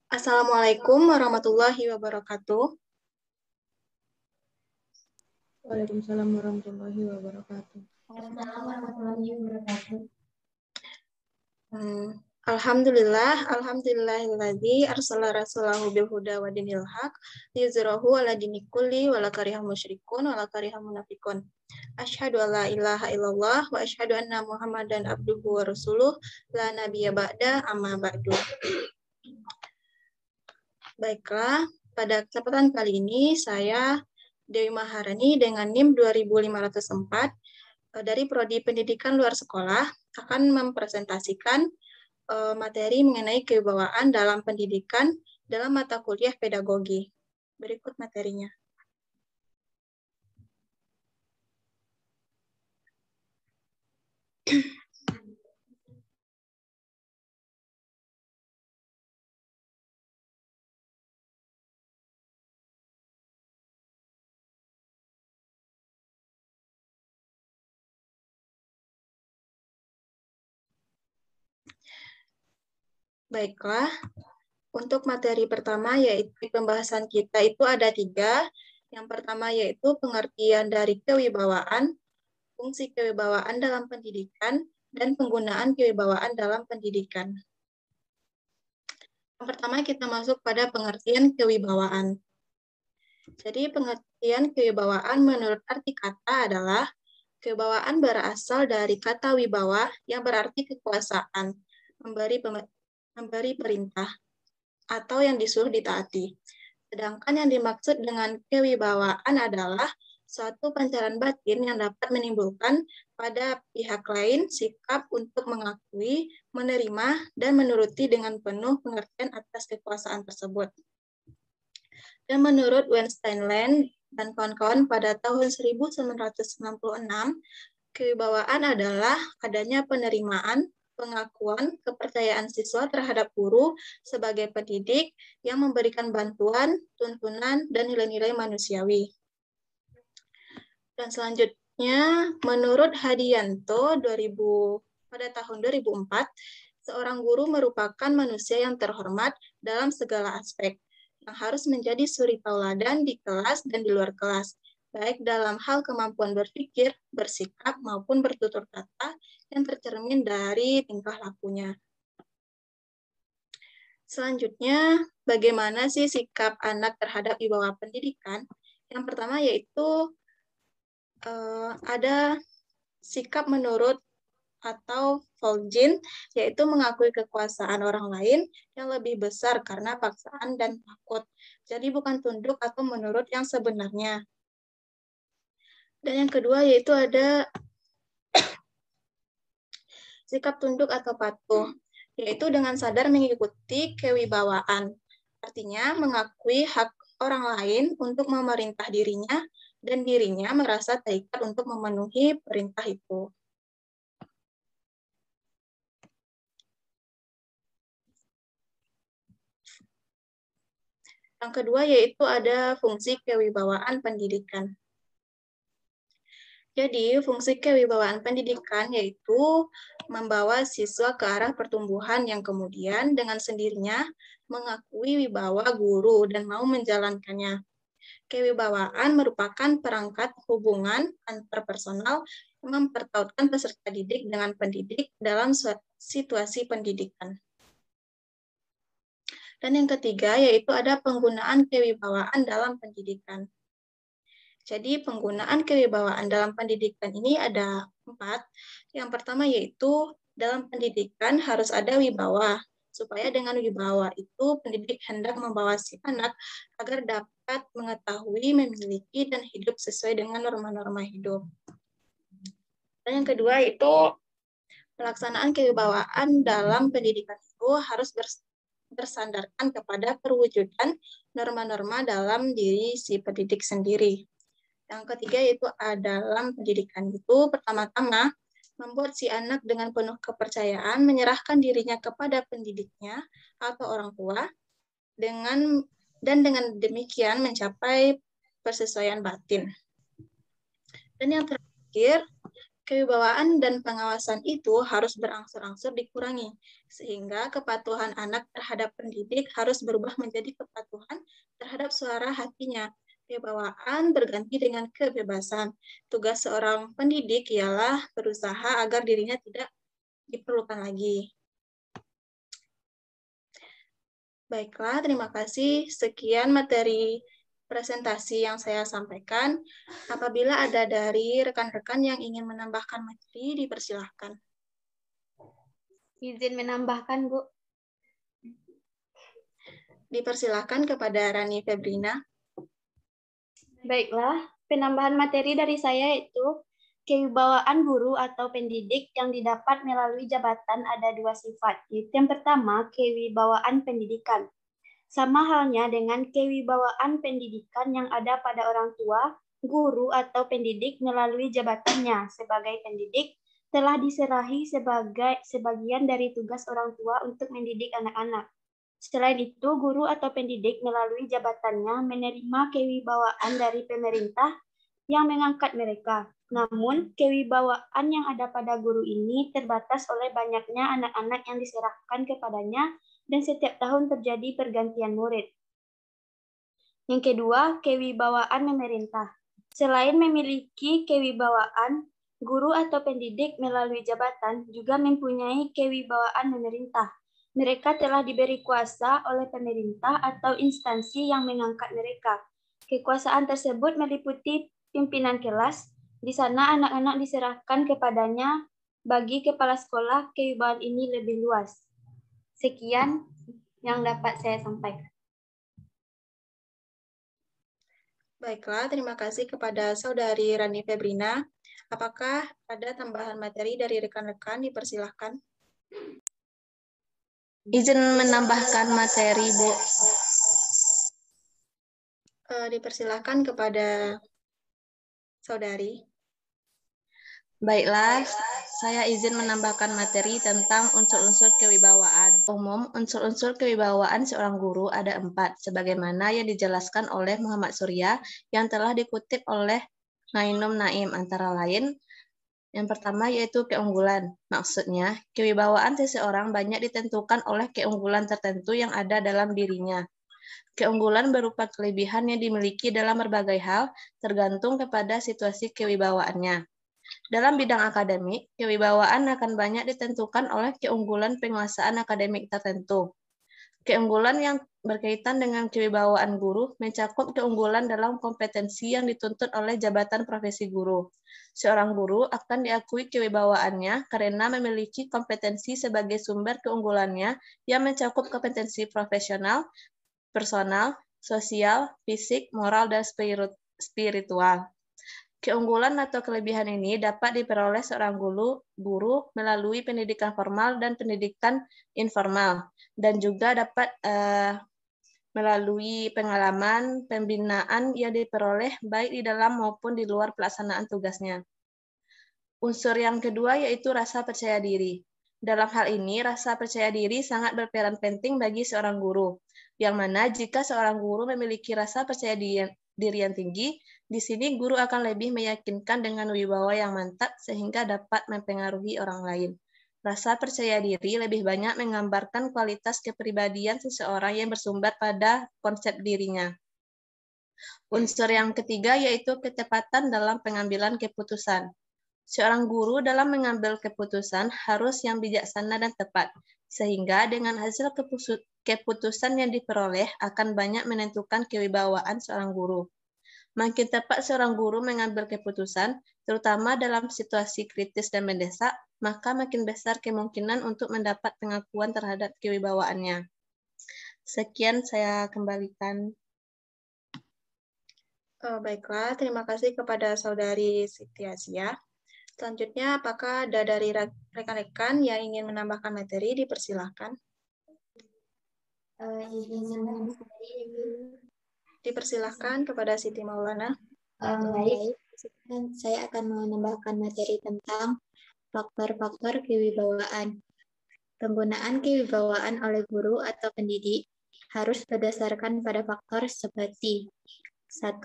Assalamualaikum warahmatullahi wabarakatuh. Waalaikumsalam warahmatullahi wabarakatuh. Waalaikumsalam warahmatullahi wabarakatuh. Alhamdulillahilladzi arsala rasulahu bil huda wa dinil haq liyuzhirahu ala dini kulli wala karihal musyrikun wala karihal munafiqun. Asyhadu an la ilaha illallah wa asyhadu anna Muhammadan abduhu wa rasuluh la nabiyya ba'da amma ba'du. Baiklah, pada kesempatan kali ini saya Dewi Maharani dengan NIM 2504 dari Prodi Pendidikan Luar Sekolah akan mempresentasikan materi mengenai kewibawaan dalam pendidikan dalam mata kuliah pedagogi. Berikut materinya. Baiklah, untuk materi pertama yaitu pembahasan kita itu ada 3. Yang pertama yaitu pengertian dari kewibawaan, fungsi kewibawaan dalam pendidikan, dan penggunaan kewibawaan dalam pendidikan. Yang pertama kita masuk pada pengertian kewibawaan. Jadi pengertian kewibawaan menurut arti kata adalah kewibawaan berasal dari kata wibawa yang berarti kekuasaan, memberi perintah, atau yang disuruh ditaati. Sedangkan yang dimaksud dengan kewibawaan adalah suatu pancaran batin yang dapat menimbulkan pada pihak lain sikap untuk mengakui, menerima, dan menuruti dengan penuh pengertian atas kekuasaan tersebut. Dan menurut Weinstein dan kawan-kawan pada tahun 1996, kewibawaan adalah adanya penerimaan, pengakuan, kepercayaan siswa terhadap guru sebagai pendidik yang memberikan bantuan, tuntunan, dan nilai-nilai manusiawi. Dan selanjutnya, menurut Hadianto pada tahun 2004, seorang guru merupakan manusia yang terhormat dalam segala aspek, yang harus menjadi suri tauladan di kelas dan di luar kelas, baik dalam hal kemampuan berpikir, bersikap, maupun bertutur kata yang tercermin dari tingkah lakunya. Selanjutnya, bagaimana sih sikap anak terhadap wibawa pendidikan? Yang pertama yaitu ada sikap menurut atau Volgin, yaitu mengakui kekuasaan orang lain yang lebih besar karena paksaan dan takut. Jadi bukan tunduk atau menurut yang sebenarnya. Dan yang kedua yaitu ada sikap tunduk atau patuh, yaitu dengan sadar mengikuti kewibawaan. Artinya mengakui hak orang lain untuk memerintah dirinya dan dirinya merasa terikat untuk memenuhi perintah itu. Yang kedua yaitu ada fungsi kewibawaan pendidikan. Jadi, fungsi kewibawaan pendidikan yaitu membawa siswa ke arah pertumbuhan yang kemudian dengan sendirinya mengakui wibawa guru dan mau menjalankannya. Kewibawaan merupakan perangkat hubungan antarpersonal yang mempertautkan peserta didik dengan pendidik dalam situasi pendidikan. Dan yang ketiga yaitu ada penggunaan kewibawaan dalam pendidikan. Jadi penggunaan kewibawaan dalam pendidikan ini ada 4. Yang pertama yaitu dalam pendidikan harus ada wibawa. Supaya dengan wibawa itu pendidik hendak membawa si anak agar dapat mengetahui, memiliki, dan hidup sesuai dengan norma-norma hidup. Dan yang kedua itu pelaksanaan kewibawaan dalam pendidikan itu harus bersandarkan kepada perwujudan norma-norma dalam diri si pendidik sendiri. Yang ketiga yaitu dalam pendidikan itu pertama-tama membuat si anak dengan penuh kepercayaan menyerahkan dirinya kepada pendidiknya atau orang tua dengan demikian mencapai persesuaian batin. Dan yang terakhir, Kewibawaan dan pengawasan itu harus berangsur-angsur dikurangi, sehingga kepatuhan anak terhadap pendidik harus berubah menjadi kepatuhan terhadap suara hatinya. Kewibawaan berganti dengan kebebasan. Tugas seorang pendidik ialah berusaha agar dirinya tidak diperlukan lagi. Baiklah, terima kasih. Sekian materi presentasi yang saya sampaikan. Apabila ada dari rekan-rekan yang ingin menambahkan materi, dipersilahkan. Izin menambahkan, Bu. Dipersilahkan kepada Rani Febrina. Baiklah, penambahan materi dari saya yaitu kewibawaan guru atau pendidik yang didapat melalui jabatan ada dua sifat. Yang pertama, kewibawaan pendidikan. Sama halnya dengan kewibawaan pendidikan yang ada pada orang tua, guru atau pendidik melalui jabatannya sebagai pendidik telah diserahi sebagai sebagian dari tugas orang tua untuk mendidik anak-anak. Selain itu, guru atau pendidik melalui jabatannya menerima kewibawaan dari pemerintah yang mengangkat mereka. Namun, kewibawaan yang ada pada guru ini terbatas oleh banyaknya anak-anak yang diserahkan kepadanya dan setiap tahun terjadi pergantian murid. Yang kedua, kewibawaan pemerintah. Selain memiliki kewibawaan, guru atau pendidik melalui jabatan juga mempunyai kewibawaan pemerintah. Mereka telah diberi kuasa oleh pemerintah atau instansi yang mengangkat mereka. Kekuasaan tersebut meliputi pimpinan kelas. Di sana anak-anak diserahkan kepadanya. Bagi kepala sekolah, kewibawaan ini lebih luas. Sekian yang dapat saya sampaikan. Baiklah, terima kasih kepada Saudari Rani Febrina. Apakah ada tambahan materi dari rekan-rekan? Dipersilahkan. Izin menambahkan materi, Bu. Dipersilahkan kepada Saudari. Baiklah, saya izin menambahkan materi tentang unsur-unsur kewibawaan. Umum, unsur-unsur kewibawaan seorang guru ada 4, sebagaimana yang dijelaskan oleh Muhammad Surya yang telah dikutip oleh Nainum Naim, antara lain. Yang pertama yaitu keunggulan. Maksudnya, kewibawaan seseorang banyak ditentukan oleh keunggulan tertentu yang ada dalam dirinya. Keunggulan berupa kelebihan yang dimiliki dalam berbagai hal, tergantung kepada situasi kewibawaannya. Dalam bidang akademik, kewibawaan akan banyak ditentukan oleh keunggulan penguasaan akademik tertentu. Keunggulan yang berkaitan dengan kewibawaan guru mencakup keunggulan dalam kompetensi yang dituntut oleh jabatan profesi guru. Seorang guru akan diakui kewibawaannya karena memiliki kompetensi sebagai sumber keunggulannya yang mencakup kompetensi profesional, personal, sosial, fisik, moral, dan spiritual. Keunggulan atau kelebihan ini dapat diperoleh seorang guru melalui pendidikan formal dan pendidikan informal, dan juga dapat melalui pengalaman pembinaan yang diperoleh baik di dalam maupun di luar pelaksanaan tugasnya. Unsur yang kedua yaitu rasa percaya diri. Dalam hal ini, rasa percaya diri sangat berperan penting bagi seorang guru, yang mana jika seorang guru memiliki rasa percaya diri yang tinggi, di sini guru akan lebih meyakinkan dengan wibawa yang mantap sehingga dapat mempengaruhi orang lain. Rasa percaya diri lebih banyak menggambarkan kualitas kepribadian seseorang yang bersumber pada konsep dirinya. Unsur yang ketiga yaitu kecepatan dalam pengambilan keputusan. Seorang guru dalam mengambil keputusan harus yang bijaksana dan tepat, sehingga dengan hasil keputusan yang diperoleh akan banyak menentukan kewibawaan seorang guru. Makin tepat seorang guru mengambil keputusan, terutama dalam situasi kritis dan mendesak, maka makin besar kemungkinan untuk mendapat pengakuan terhadap kewibawaannya. Sekian saya kembalikan. Baiklah, terima kasih kepada Saudari Siti Asia. Selanjutnya, apakah ada dari rekan-rekan yang ingin menambahkan materi? Dipersilahkan. Dipersilahkan kepada Siti Maulana. Baik, saya akan menambahkan materi tentang faktor-faktor kewibawaan. Penggunaan kewibawaan oleh guru atau pendidik harus berdasarkan pada faktor seperti 1.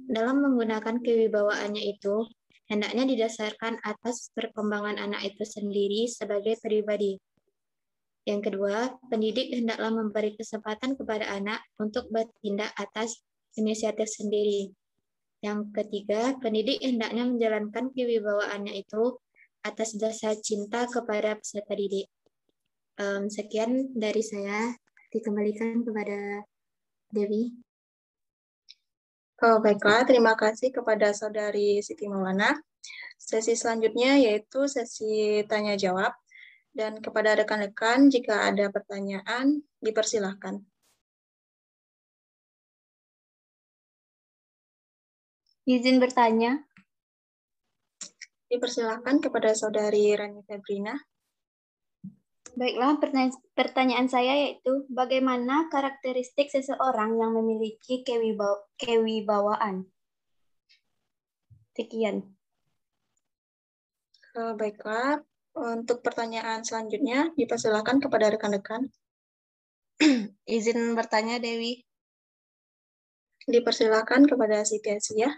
Dalam menggunakan kewibawaannya itu, hendaknya didasarkan atas perkembangan anak itu sendiri sebagai pribadi. Yang kedua, pendidik hendaklah memberi kesempatan kepada anak untuk bertindak atas inisiatif sendiri. Yang ketiga, pendidik hendaknya menjalankan kewibawaannya itu atas dasar cinta kepada peserta didik. Sekian dari saya, dikembalikan kepada Dewi. Baiklah, terima kasih kepada Saudari Siti Maulana. Sesi selanjutnya yaitu sesi tanya jawab. Dan kepada rekan-rekan, jika ada pertanyaan, dipersilahkan. Izin bertanya. Dipersilahkan kepada Saudari Rani Febrina. Baiklah, pertanyaan saya yaitu, bagaimana karakteristik seseorang yang memiliki kewibawaan? Sekian. Baiklah, untuk pertanyaan selanjutnya, dipersilahkan kepada rekan-rekan. Izin bertanya, Dewi. Dipersilahkan kepada Siti Asia.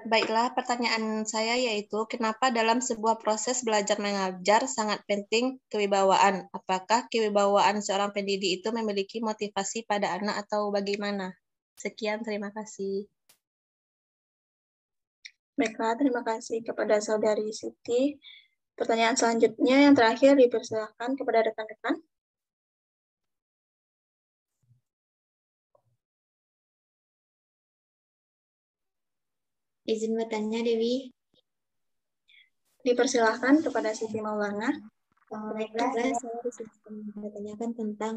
Baiklah, pertanyaan saya yaitu, kenapa dalam sebuah proses belajar mengajar sangat penting kewibawaan? Apakah kewibawaan seorang pendidik itu memiliki motivasi pada anak atau bagaimana? Sekian, terima kasih. Baiklah, terima kasih kepada Saudari Siti. Pertanyaan selanjutnya yang terakhir dipersilahkan kepada rekan-rekan. Izin bertanya, Dewi. Dipersilahkan kepada Siti Maulana. Baiklah, saya bertanyakan tentang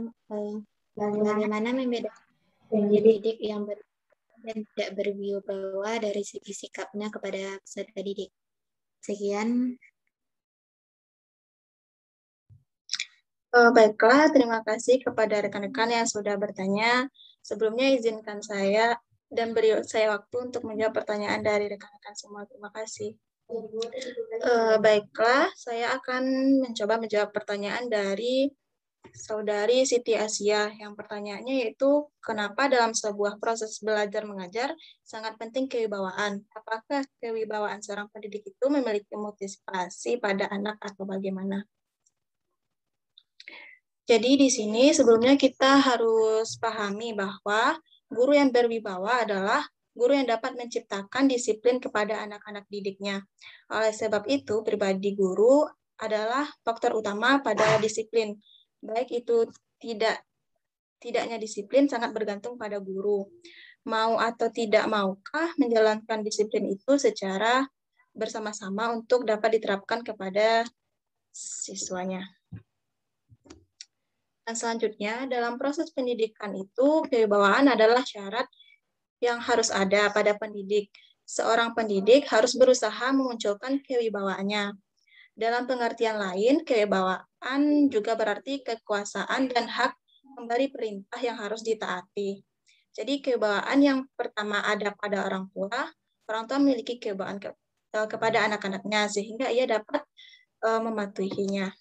bagaimana membedakan pendidik yang dan tidak berwibawa dari segi sikapnya kepada peserta didik. Sekian. Baiklah, terima kasih kepada rekan-rekan yang sudah bertanya. Sebelumnya izinkan saya dan beri saya waktu untuk menjawab pertanyaan dari rekan-rekan semua. Terima kasih. Baiklah, saya akan mencoba menjawab pertanyaan dari Saudari Siti Asia. Yang pertanyaannya yaitu, kenapa dalam sebuah proses belajar mengajar sangat penting kewibawaan? Apakah kewibawaan seorang pendidik itu memiliki motivasi pada anak atau bagaimana? Jadi di sini sebelumnya kita harus pahami bahwa guru yang berwibawa adalah guru yang dapat menciptakan disiplin kepada anak-anak didiknya. Oleh sebab itu, pribadi guru adalah faktor utama pada disiplin. Baik itu tidaknya disiplin sangat bergantung pada guru. Mau atau tidak maukah menjalankan disiplin itu secara bersama-sama untuk dapat diterapkan kepada siswanya. Dan selanjutnya, dalam proses pendidikan itu, kewibawaan adalah syarat yang harus ada pada pendidik. Seorang pendidik harus berusaha memunculkan kewibawaannya. Dalam pengertian lain, kewibawaan juga berarti kekuasaan dan hak memberi perintah yang harus ditaati. Jadi kewibawaan yang pertama ada pada orang tua memiliki kewibawaan kepada anak-anaknya, sehingga ia dapat mematuhinya.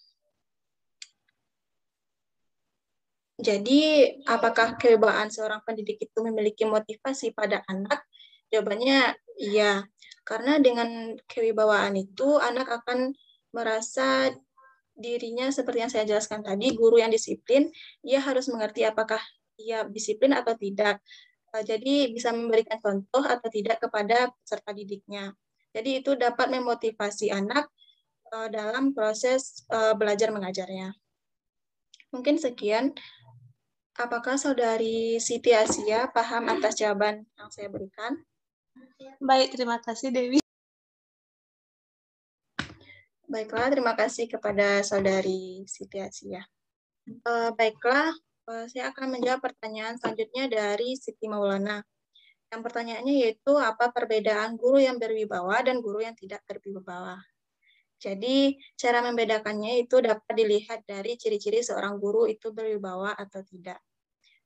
Jadi, apakah kewibawaan seorang pendidik itu memiliki motivasi pada anak? Jawabannya iya, karena dengan kewibawaan itu anak akan merasa dirinya seperti yang saya jelaskan tadi, guru yang disiplin, ia harus mengerti apakah ia disiplin atau tidak. Jadi bisa memberikan contoh atau tidak kepada peserta didiknya. Jadi itu dapat memotivasi anak dalam proses belajar mengajarnya. Mungkin sekian. Apakah Saudari Siti Asia paham atas jawaban yang saya berikan? Baik, terima kasih Dewi. Baiklah, terima kasih kepada Saudari Siti Asia. Baiklah, saya akan menjawab pertanyaan selanjutnya dari Siti Maulana. Yang pertanyaannya yaitu, apa perbedaan guru yang berwibawa dan guru yang tidak berwibawa? Jadi, cara membedakannya itu dapat dilihat dari ciri-ciri seorang guru itu berwibawa atau tidak.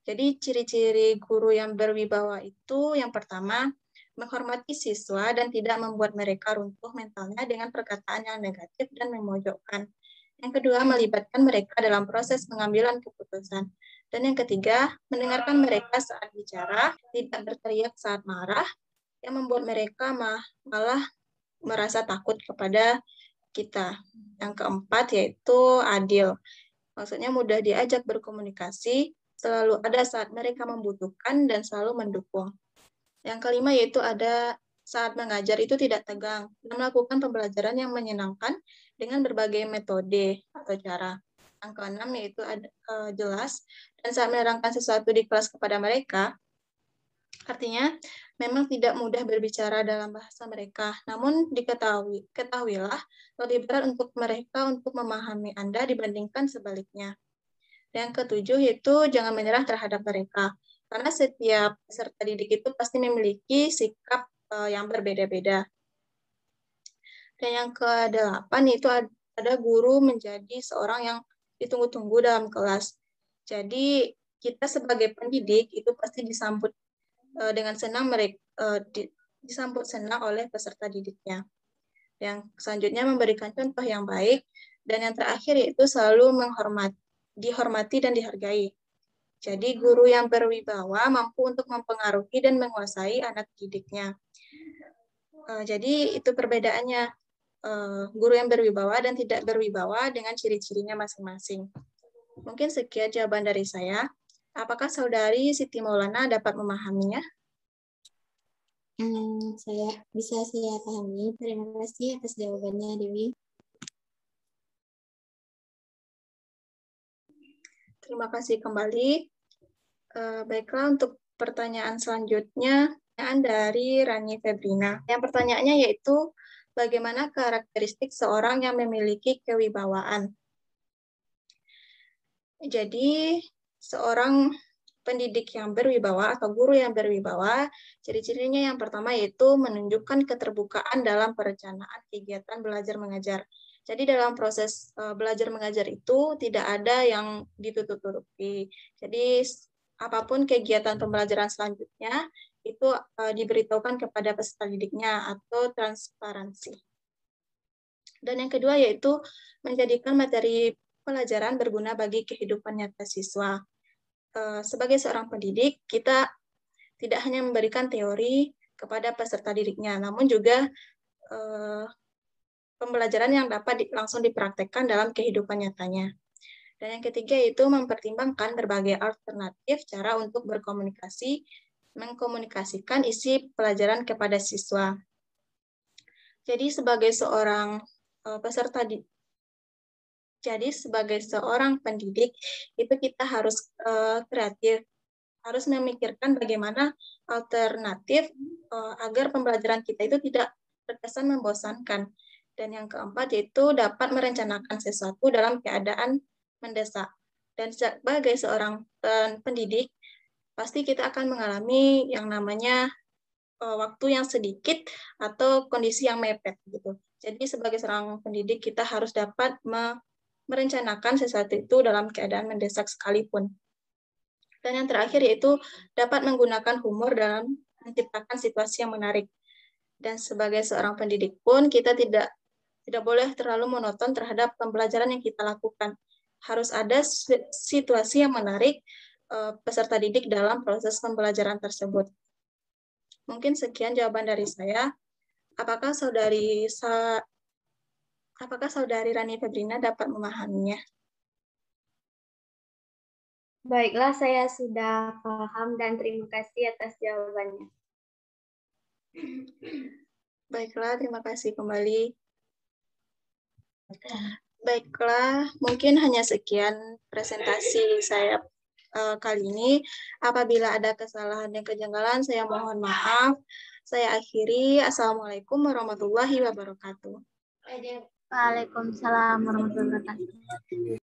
Jadi, ciri-ciri guru yang berwibawa itu yang pertama, menghormati siswa dan tidak membuat mereka runtuh mentalnya dengan perkataan yang negatif dan memojokkan. Yang kedua, melibatkan mereka dalam proses pengambilan keputusan. Dan yang ketiga, mendengarkan mereka saat bicara, tidak berteriak saat marah, yang membuat mereka malah merasa takut kepada kita. Yang keempat yaitu adil. Maksudnya mudah diajak berkomunikasi, selalu ada saat mereka membutuhkan dan selalu mendukung. Yang kelima yaitu ada saat mengajar itu tidak tegang dan melakukan pembelajaran yang menyenangkan dengan berbagai metode atau cara. Yang keenam yaitu jelas dan saat menerangkan sesuatu di kelas kepada mereka, artinya memang tidak mudah berbicara dalam bahasa mereka, namun ketahuilah lebih berat untuk mereka untuk memahami Anda dibandingkan sebaliknya. Dan yang ketujuh yaitu jangan menyerah terhadap mereka, karena setiap peserta didik itu pasti memiliki sikap yang berbeda-beda. Dan yang kedelapan yaitu ada guru menjadi seorang yang ditunggu-tunggu dalam kelas. Jadi kita sebagai pendidik itu pasti disambut dengan senang disambut senang oleh peserta didiknya. Yang selanjutnya memberikan contoh yang baik, dan yang terakhir yaitu selalu dihormati dan dihargai. Jadi guru yang berwibawa mampu untuk mempengaruhi dan menguasai anak didiknya. Jadi itu perbedaannya guru yang berwibawa dan tidak berwibawa dengan ciri-cirinya masing-masing. Mungkin sekian jawaban dari saya. Apakah Saudari Siti Maulana dapat memahaminya? Saya pahami. Terima kasih atas jawabannya, Dewi. Terima kasih kembali. Baiklah, untuk pertanyaan selanjutnya dari Rani Febrina. Yang pertanyaannya yaitu, bagaimana karakteristik seorang yang memiliki kewibawaan? Jadi, seorang pendidik yang berwibawa atau guru yang berwibawa, ciri-cirinya yang pertama yaitu menunjukkan keterbukaan dalam perencanaan kegiatan belajar mengajar. Jadi dalam proses belajar mengajar itu tidak ada yang ditutup-tutupi. Jadi apapun kegiatan pembelajaran selanjutnya itu diberitahukan kepada peserta didiknya atau transparansi. Dan yang kedua yaitu menjadikan materi pelajaran berguna bagi kehidupan nyata siswa. Sebagai seorang pendidik, kita tidak hanya memberikan teori kepada peserta didiknya, namun juga pembelajaran yang dapat langsung dipraktekkan dalam kehidupan nyatanya. Dan yang ketiga yaitu mempertimbangkan berbagai alternatif cara untuk mengkomunikasikan isi pelajaran kepada siswa. Jadi sebagai seorang pendidik, itu kita harus kreatif, harus memikirkan bagaimana alternatif agar pembelajaran kita itu tidak terkesan membosankan. Dan yang keempat yaitu dapat merencanakan sesuatu dalam keadaan mendesak. Dan sebagai seorang pendidik, pasti kita akan mengalami yang namanya waktu yang sedikit atau kondisi yang mepet gitu. Jadi sebagai seorang pendidik kita harus dapat merencanakan sesuatu itu dalam keadaan mendesak sekalipun. Dan yang terakhir yaitu dapat menggunakan humor dalam menciptakan situasi yang menarik. Dan sebagai seorang pendidik pun kita tidak boleh terlalu monoton terhadap pembelajaran yang kita lakukan. Harus ada situasi yang menarik peserta didik dalam proses pembelajaran tersebut. Mungkin sekian jawaban dari saya. Apakah Saudari Rani Febrina dapat memahaminya? Baiklah, saya sudah paham dan terima kasih atas jawabannya. Baiklah, terima kasih kembali. Baiklah, mungkin hanya sekian presentasi saya kali ini. Apabila ada kesalahan dan kejanggalan, saya mohon maaf. Saya akhiri. Assalamualaikum warahmatullahi wabarakatuh. Waalaikumsalam warahmatullahi wabarakatuh.